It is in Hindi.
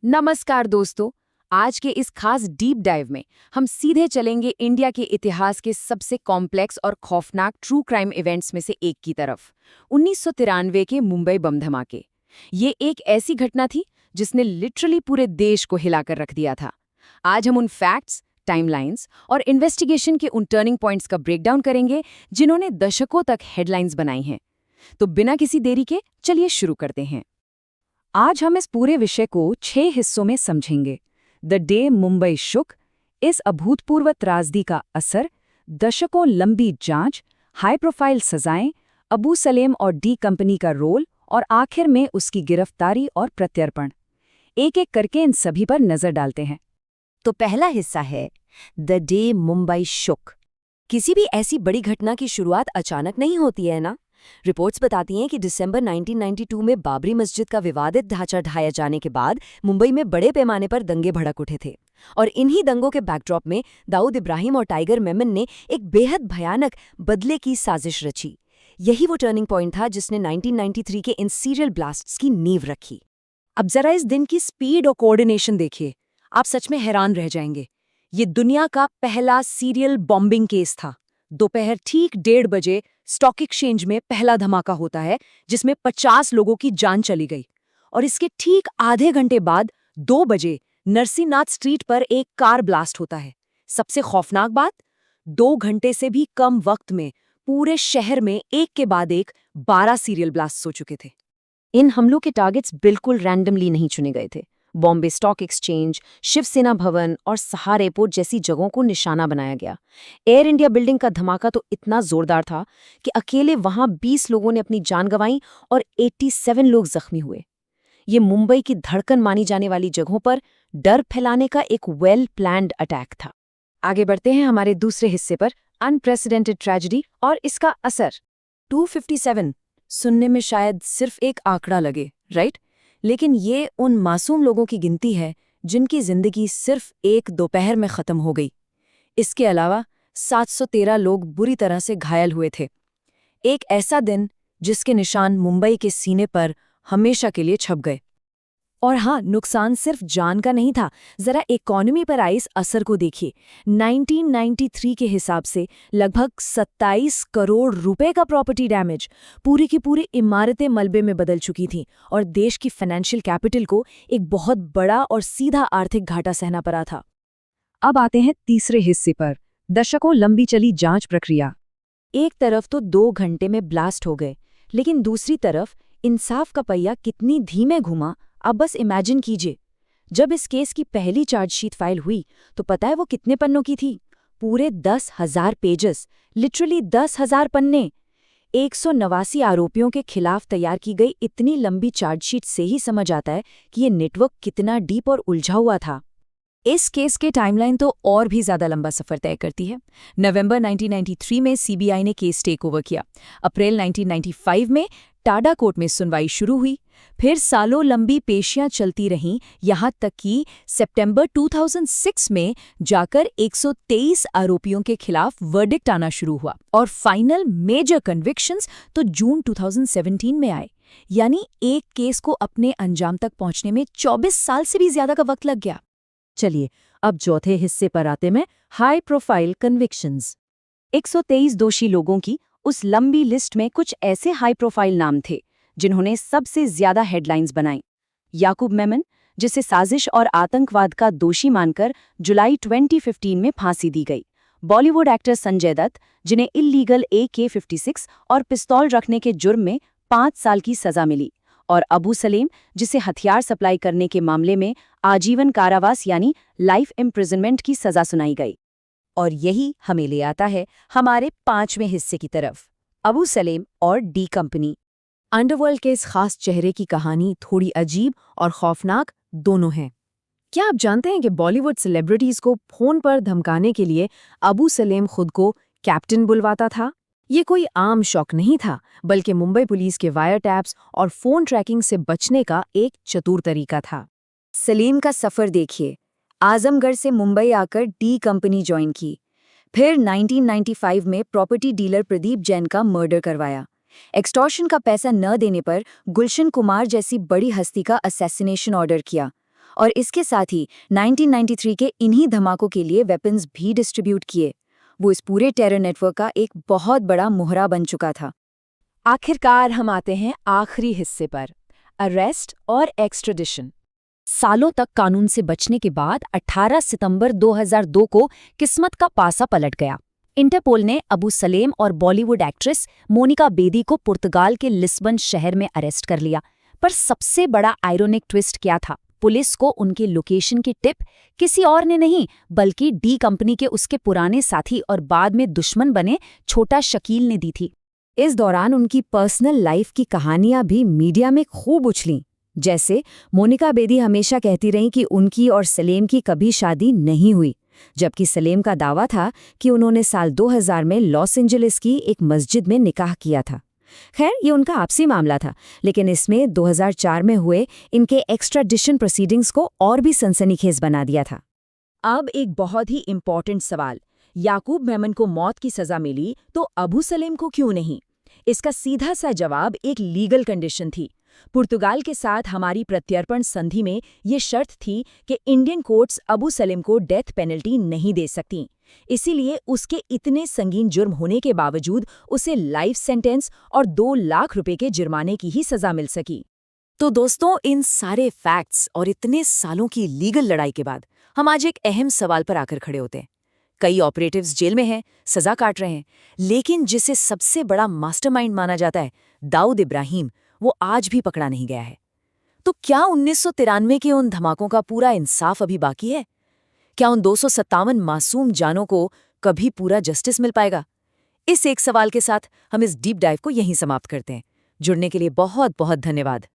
नमस्कार दोस्तों। आज के इस खास डीप डाइव में हम सीधे चलेंगे इंडिया के इतिहास के सबसे कॉम्प्लेक्स और खौफनाक ट्रू क्राइम इवेंट्स में से एक की तरफ, 1993 के मुंबई बम धमाके। ये एक ऐसी घटना थी जिसने लिटरली पूरे देश को हिलाकर रख दिया था। आज हम उन फैक्ट्स, टाइमलाइंस और इन्वेस्टिगेशन के उन टर्निंग पॉइंट्स का ब्रेकडाउन करेंगे जिन्होंने दशकों तक हेडलाइंस बनाई हैं। तो बिना किसी देरी के चलिए शुरू करते हैं। आज हम इस पूरे विषय को 6 हिस्सों में समझेंगे। द डे मुंबई शुक, इस अभूतपूर्व त्रासदी का असर, दशकों लंबी जांच, हाई प्रोफाइल सजाएं, अबू सलेम और डी कंपनी का रोल और आखिर में उसकी गिरफ्तारी और प्रत्यर्पण। एक एक करके इन सभी पर नजर डालते हैं। तो पहला हिस्सा है द डे मुंबई शुक। किसी भी ऐसी बड़ी घटना की शुरुआत अचानक नहीं होती है ना। रिपोर्ट्स बताती हैं कि दिसंबर 1992 में बाबरी मस्जिद का विवादित ढांचा ढाया जाने के बाद मुंबई में बड़े पैमाने पर दंगे भड़क उठे थे, और इन्हीं दंगों के बैकड्रॉप में दाऊद इब्राहिम और टाइगर मेमन ने एक बेहद भयानक बदले की साजिश रची। यही वो टर्निंग पॉइंट था जिसने 1993 के इन सीरियल ब्लास्ट्स की नींव रखी। अब जरा इस दिन की स्पीड और कोऑर्डिनेशन देखिए, आप सच में हैरान रह जाएंगे। ये दुनिया का पहला सीरियल बॉम्बिंग केस था। दोपहर ठीक 1:30 बजे स्टॉक एक्सचेंज में पहला धमाका होता है जिसमें 50 लोगों की जान चली गई, और इसके ठीक आधे घंटे बाद 2 बजे नरसिंहनाथ स्ट्रीट पर एक कार ब्लास्ट होता है। सबसे खौफनाक बात, 2 घंटे से भी कम वक्त में पूरे शहर में एक के बाद एक 12 सीरियल ब्लास्ट हो चुके थे। इन हमलों के टारगेट्स बिल्कुल रैंडमली नहीं चुने गए थे। बॉम्बे स्टॉक एक्सचेंज, शिवसेना भवन और सहार एयरपोर्ट जैसी जगहों को निशाना बनाया गया। एयर इंडिया बिल्डिंग का धमाका तो इतना जोरदार था कि अकेले वहां 20 लोगों ने अपनी जान गंवाई और 87 लोग जख्मी हुए। ये मुंबई की धड़कन मानी जाने वाली जगहों पर डर फैलाने का एक वेल प्लान्ड अटैक था। आगे बढ़ते हैं हमारे दूसरे हिस्से पर, अनप्रेसिडेंटेड ट्रेजेडी और इसका असर। 257 सुनने में शायद सिर्फ एक आंकड़ा लगे, राइट? लेकिन ये उन मासूम लोगों की गिनती है जिनकी जिंदगी सिर्फ एक दोपहर में खत्म हो गई। इसके अलावा 713 लोग बुरी तरह से घायल हुए थे। एक ऐसा दिन जिसके निशान मुंबई के सीने पर हमेशा के लिए छप गए। और हाँ, नुकसान सिर्फ जान का नहीं था। जरा इकोनॉमी पर आई इस असर को देखिए। 1993 के हिसाब से लगभग 27 करोड़ रुपए का प्रॉपर्टी डैमेज, पूरी की पूरी इमारतें मलबे में बदल चुकी थीं और देश की फाइनेंशियल कैपिटल को एक बहुत बड़ा और सीधा आर्थिक घाटा सहना पड़ा था। अब आते हैं तीसरे हिस्से पर, दशकों लंबी चली जांच प्रक्रिया। एक तरफ तो 2 घंटे में ब्लास्ट हो गए, लेकिन दूसरी तरफ इंसाफ का पहिया कितनी धीमे घुमा। अब बस इमेजिन कीजिए, जब इस केस की पहली चार्जशीट फाइल हुई तो पता है वो कितने पन्नों की थी? पूरे 10,000 पेजेस, लिटरली 10,000 पन्ने। 189 आरोपियों के खिलाफ तैयार की गई इतनी लंबी चार्जशीट से ही समझ आता है कि ये नेटवर्क कितना डीप और उलझा हुआ था। इस केस के टाइमलाइन तो और भी ज्यादा लंबा सफर तय करती है। नवंबर 1993 में सीबीआई ने केस टेक ओवर किया। अप्रैल 1995 में टाडा कोर्ट में सुनवाई शुरू हुई। फिर सालों लंबी पेशियां चलती रहीं, यहां तक कि सितंबर 2006 में जाकर 123 आरोपियों के खिलाफ वर्डिक्ट आना शुरू हुआ, और फाइनल मेजर कन्विक्शंस तो जून 2017 में आए। यानी एक केस को अपने अंजाम तक पहुंचने में 24 साल से भी ज्यादा का वक्त लग गया। चलिए अब चौथे हिस्से पर आते हैं, हाई प्रोफाइल कन्विक्शंस। 123 दोषी लोगों की उस लंबी लिस्ट में कुछ ऐसे हाई प्रोफाइल नाम थे जिन्होंने सबसे ज्यादा हेडलाइंस बनाई। याकूब मेमन, जिसे साजिश और आतंकवाद का दोषी मानकर जुलाई 2015 में फांसी दी गई। बॉलीवुड एक्टर संजय दत्त, जिन्हें इल्लीगल AK-56 और पिस्तौल रखने के जुर्म में 5 साल की सजा मिली। और अबू सलेम, जिसे हथियार सप्लाई करने के मामले में आजीवन कारावास यानी लाइफ इम्प्रिजनमेंट की सजा सुनाई गई। और यही हमें ले आता है हमारे 5वें हिस्से की तरफ, अबू सलेम और डी कंपनी। अंडरवर्ल्ड के इस खास चेहरे की कहानी थोड़ी अजीब और खौफनाक दोनों है। क्या आप जानते हैं कि बॉलीवुड सेलिब्रिटीज को फोन पर धमकाने के लिए अबू सलेम खुद को कैप्टन बुलवाता था? ये कोई आम शौक नहीं था, बल्कि मुंबई पुलिस के वायर टैप्स और फोन ट्रैकिंग से बचने का एक चतुर तरीका था। सलीम का सफर देखिए। आजमगढ़ से मुंबई आकर डी कंपनी ज्वाइन की, फिर 1995 में प्रॉपर्टी डीलर प्रदीप जैन का मर्डर करवाया। एक्सटॉर्शन का पैसा न देने पर गुलशन कुमार जैसी बड़ी हस्ती का असैसिनेशन ऑर्डर किया, और इसके साथ ही 1993 के इन्हीं धमाकों के लिए वेपन्स भी डिस्ट्रीब्यूट किए। वो इस पूरे टेरर नेटवर्क का एक बहुत बड़ा मोहरा बन चुका था। आखिरकार हम आते हैं आखिरी हिस्से पर, अरेस्ट और एक्स्ट्रेडिशन। सालों तक कानून से बचने के बाद 18 सितंबर 2002 को किस्मत का पासा पलट गया। इंटरपोल ने अबू सलेम और बॉलीवुड एक्ट्रेस मोनिका बेदी को पुर्तगाल के लिस्बन शहर में अरेस्ट कर लिया। पर सबसे बड़ा आयरोनिक ट्विस्ट क्या था? पुलिस को उनके लोकेशन की टिप किसी और ने नहीं, बल्कि डी कंपनी के उसके पुराने साथी और बाद में दुश्मन बने छोटा शकील ने दी थी। इस दौरान उनकी पर्सनल लाइफ की कहानियां भी मीडिया में खूब उछलीं। जैसे मोनिका बेदी हमेशा कहती रहीं कि उनकी और सलेम की कभी शादी नहीं हुई, जबकि सलेम का दावा था कि उन्होंने साल 2000 में लॉस एंजलिस की एक मस्जिद में निकाह किया था। खैर, ये उनका आपसी मामला था, लेकिन इसमें 2004 में हुए इनके एक्स्ट्राडिशन प्रोसीडिंग्स को और भी सनसनीखेज बना दिया था। अब एक बहुत ही इम्पॉर्टेंट सवाल, याकूब मेमन को मौत की सजा मिली तो अबू सलेम को क्यों नहीं? इसका सीधा सा जवाब एक लीगल कंडीशन थी। पुर्तगाल के साथ हमारी प्रत्यर्पण संधि में ये शर्त थी कि इंडियन कोर्ट्स अबू सलेम को डेथ पेनल्टी नहीं दे सकती। इसीलिए उसके इतने संगीन जुर्म होने के बावजूद उसे लाइफ सेंटेंस और 2 लाख रुपए के जुर्माने की ही सजा मिल सकी। तो दोस्तों, इन सारे फैक्ट्स और इतने सालों की लीगल लड़ाई के बाद हम आज एक अहम सवाल पर आकर खड़े होते हैं। कई ऑपरेटिव्स जेल में हैं, सजा काट रहे हैं, लेकिन जिसे सबसे बड़ा मास्टरमाइंड माना जाता है, दाऊद इब्राहिम, वो आज भी पकड़ा नहीं गया है। तो क्या 1993 के उन धमाकों का पूरा इंसाफ अभी बाकी है? क्या उन 257 मासूम जानों को कभी पूरा जस्टिस मिल पाएगा? इस एक सवाल के साथ हम इस डीप डाइव को यहीं समाप्त करते हैं। जुड़ने के लिए बहुत बहुत धन्यवाद।